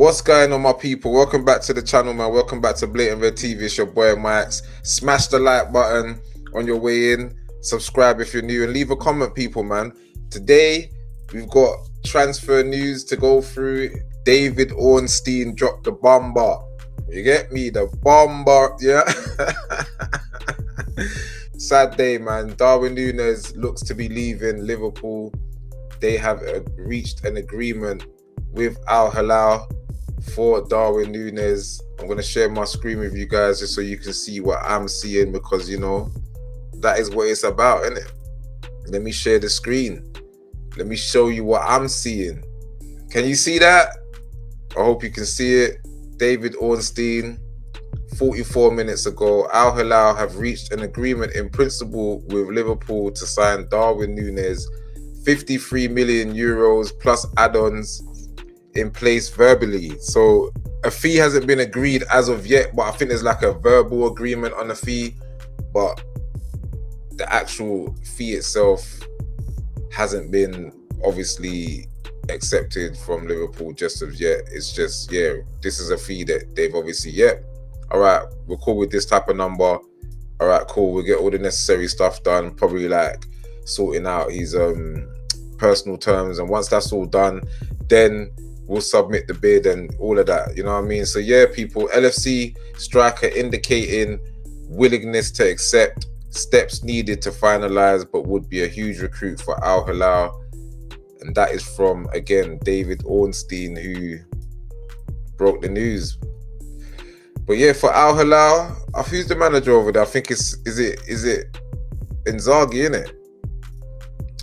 What's going on, my people? Welcome back to the channel, man. Welcome back to Blatant Red TV. It's your boy Max. Smash the like button on your way in. Subscribe if you're new and leave a comment, people, man. Today we've got transfer news to go through. David Ornstein dropped the bomber. You get me? The bomber, yeah. Sad day, man. Darwin Nunez looks to be leaving Liverpool. They have reached an agreement with Hilal for Darwin Nunez. I'm going to share my screen with you guys just so you can see what I'm seeing, because, you know, that is what it's about, isn't it? Let me share the screen. Let me show you what I'm seeing. Can you see that? I hope you can see it. David Ornstein, 44 minutes ago, Hilal have reached an agreement in principle with Liverpool to sign Darwin Nunez, 53 million euros plus add-ons in place verbally. So a fee hasn't been agreed as of yet, but I think there's like a verbal agreement on the fee, but the actual fee itself hasn't been obviously accepted from Liverpool just of yet. It's just, yeah, this is a fee that they've obviously, all right, we're cool with this type of number. All right, cool, we'll get all the necessary stuff done, probably like sorting out his personal terms, and once that's all done, then we'll submit the bid and all of that, you know what I mean? So yeah, people, LFC striker indicating willingness to accept, steps needed to finalize, but would be a huge recruit for Hilal. And that is from, again, David Ornstein, who broke the news. But yeah, for Hilal, who's the manager over there? I think is it Inzaghi, innit?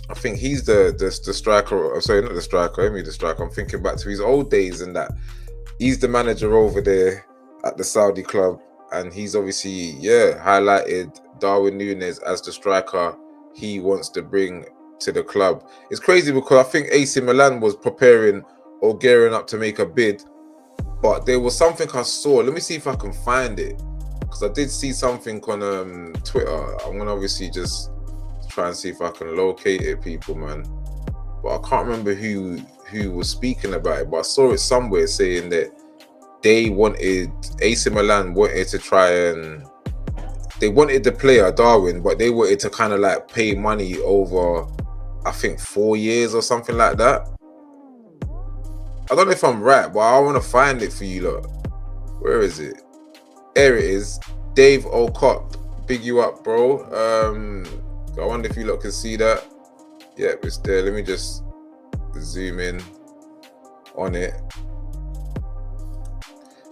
I think he's the striker. Sorry, not the striker. I mean the striker. I'm thinking back to his old days and that. He's the manager over there at the Saudi club, and he's obviously, highlighted Darwin Nunez as the striker he wants to bring to the club. It's crazy because I think AC Milan was preparing or gearing up to make a bid, but there was something I saw. Let me see if I can find it, because I did see something on Twitter. I'm gonna obviously just try and see if I can locate it, people, man. But I can't remember who was speaking about it, but I saw it somewhere saying that AC Milan wanted to try and they wanted the player Darwin, but they wanted to kind of like pay money over, I think, 4 years or something like that. I don't know if I'm right, but I want to find it for you lot. Where is it? There it is. Dave O'Cott, big you up, bro. I wonder if you lot can see that. Yeah, it's there. Let me just zoom in on it.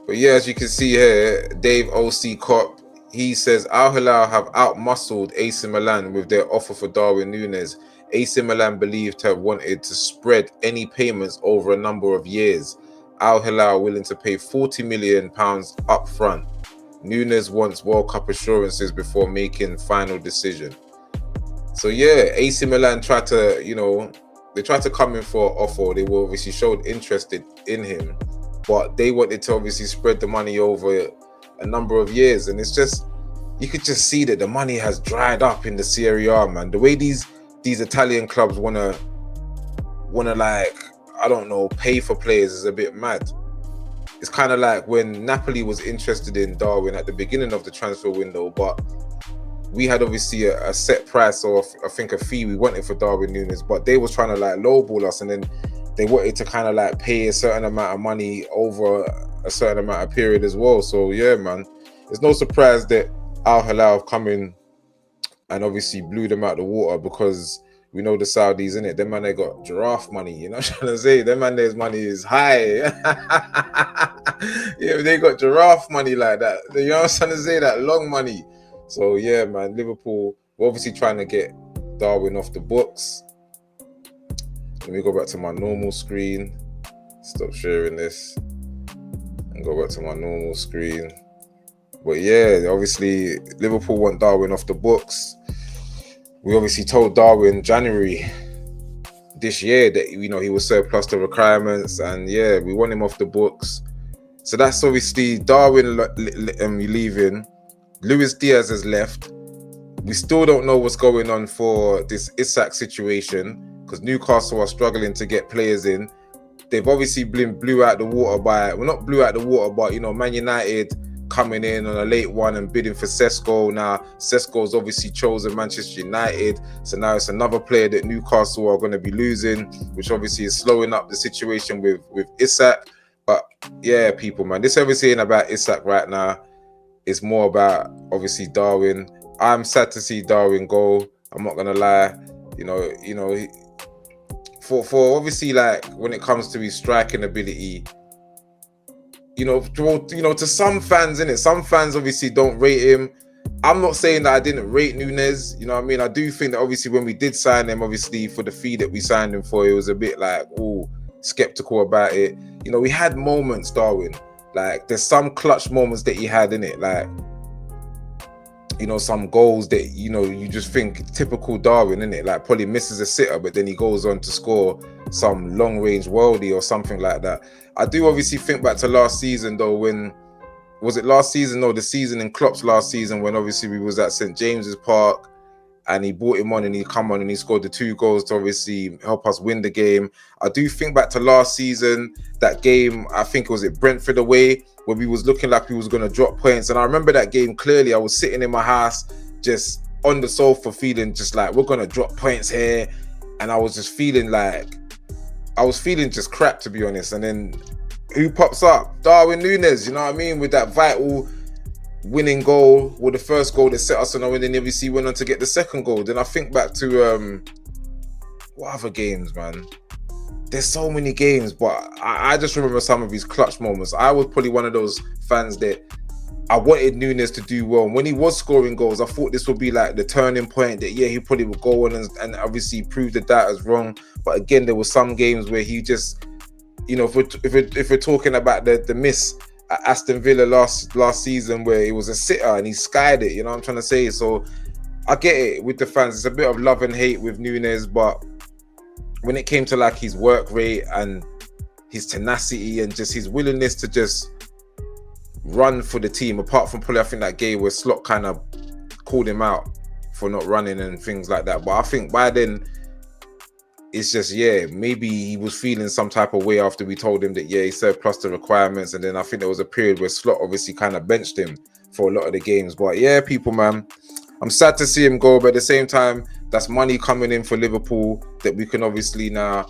But yeah, as you can see here, Dave O.C. Cop, he says Hilal have outmuscled AC Milan with their offer for Darwin Nunez. AC Milan believed to have wanted to spread any payments over a number of years. Hilal willing to pay £40 million up front. Nunez wants World Cup assurances before making final decision. So yeah, AC Milan tried to, they tried to come in for an offer. They were obviously showed interest in him, but they wanted to obviously spread the money over a number of years. And it's just, you could just see that the money has dried up in the Serie A, man. The way these Italian clubs wanna like, I don't know, pay for players is a bit mad. It's kind of like when Napoli was interested in Darwin at the beginning of the transfer window, but we had obviously a set price, or I think a fee we wanted for Darwin Nunez, but they was trying to like lowball us, and then they wanted to kind of like pay a certain amount of money over a certain amount of period as well. So yeah, man, it's no surprise that Hilal have come in and obviously blew them out the water, because we know the Saudis, innit? Them man, they got giraffe money, you know what I'm trying to say? Them man, their money is high. Yeah, they got giraffe money like that. You know what I'm trying to say? That long money. So yeah, man, Liverpool, we're obviously trying to get Darwin off the books. Let me go back to my normal screen. Stop sharing this and go back to my normal screen. But yeah, obviously Liverpool want Darwin off the books. We obviously told Darwin January this year that, he was surplus to requirements, and yeah, we want him off the books. So that's obviously Darwin leaving. Luis Diaz has left. We still don't know what's going on for this Isak situation, because Newcastle are struggling to get players in. they've obviously been blew out the water by, well, not blew out the water, but, you know, Man United coming in on a late one and bidding for Sesko. Now, Sesko's obviously chosen Manchester United. So now it's another player that Newcastle are going to be losing, which obviously is slowing up the situation with Isak. But yeah, people, man, this everything ain't about Isak right now. It's more about, obviously, Darwin. I'm sad to see Darwin go. I'm not going to lie. You know, for obviously, like, when it comes to his striking ability, you know, to some fans, innit? Some fans obviously don't rate him. I'm not saying that I didn't rate Nunez. You know what I mean? I do think that obviously when we did sign him, obviously for the fee that we signed him for, it was a bit like, oh, skeptical about it. You know, we had moments, Darwin. Like, there's some clutch moments that he had in it. Like, you know, some goals that, you know, you just think typical Darwin, innit? Like, probably misses a sitter, but then he goes on to score some long-range worldie or something like that. I do obviously think back to last season, though, when... Was it last season? No, the season in Klopp's last season, when obviously we was at St. James's Park and he brought him on and he come on and he scored the 2 goals to obviously help us win the game. I do think back to last season, that game, I think it was at Brentford away, where we was looking like we was going to drop points. And I remember that game clearly. I was sitting in my house, just on the sofa, feeling just like, we're going to drop points here. And I was just feeling like, I was feeling just crap, to be honest. And then who pops up? Darwin Nunez, you know what I mean? With that vital winning goal, or the first goal that set us on a win, and then obviously went on to get the second goal. Then I think back to what other games, man? There's so many games, but I just remember some of his clutch moments. I was probably one of those fans that I wanted Nunez to do well. And when he was scoring goals, I thought this would be like the turning point that, yeah, he probably would go on and obviously prove the doubters wrong. But again, there were some games where he just, you know, if we're talking about the miss at Aston Villa last season, where it was a sitter and he skied it, you know what I'm trying to say? So I get it with the fans. It's a bit of love and hate with Nunez, but when it came to like his work rate and his tenacity and just his willingness to just run for the team, apart from probably I think that game where Slot kind of called him out for not running and things like that. But I think by then, it's just, yeah, maybe he was feeling some type of way after we told him that, yeah, he surpassed the requirements. And then I think there was a period where Slot obviously kind of benched him for a lot of the games. But yeah, people, man, I'm sad to see him go. But at the same time, that's money coming in for Liverpool that we can obviously now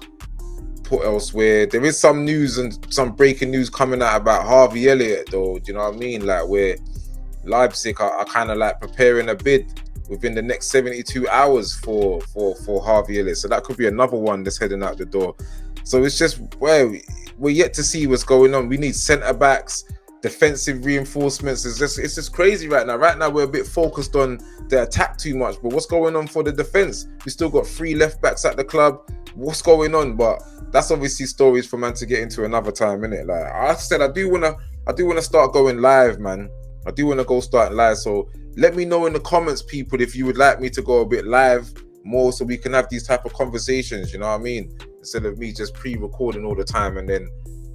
put elsewhere. There is some news and some breaking news coming out about Harvey Elliott, though. Do you know what I mean? Like, where Leipzig are kind of like preparing a bid within the next 72 hours for Harvey Elliott. So that could be another one that's heading out the door. So it's just, well, we're yet to see what's going on. We need centre-backs, defensive reinforcements. It's just crazy right now. Right now, we're a bit focused on the attack too much. But what's going on for the defence? We still got 3 left-backs at the club. What's going on? But that's obviously stories for man to get into another time, innit? Like I said, I do wanna start going live, man. I do want to go start live. So let me know in the comments, people, if you would like me to go a bit live more so we can have these type of conversations, you know what I mean? Instead of me just pre-recording all the time and then,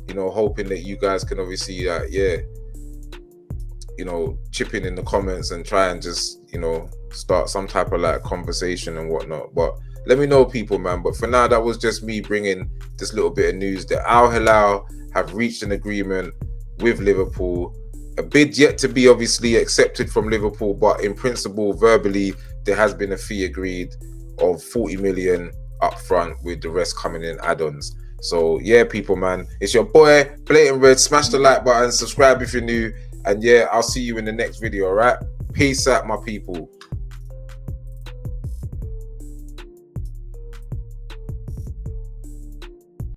you know, hoping that you guys can obviously, yeah, you know, chip in the comments and try and just, you know, start some type of like conversation and whatnot. But let me know, people, man. But for now, that was just me bringing this little bit of news that Al Hilal have reached an agreement with Liverpool. A bid yet to be obviously accepted from Liverpool, but in principle, verbally, there has been a fee agreed of 40 million up front, with the rest coming in add-ons. So yeah, people, man, it's your boy Blatant Red. Smash the like button, subscribe if you're new, and yeah, I'll see you in the next video. All right, peace out, my people.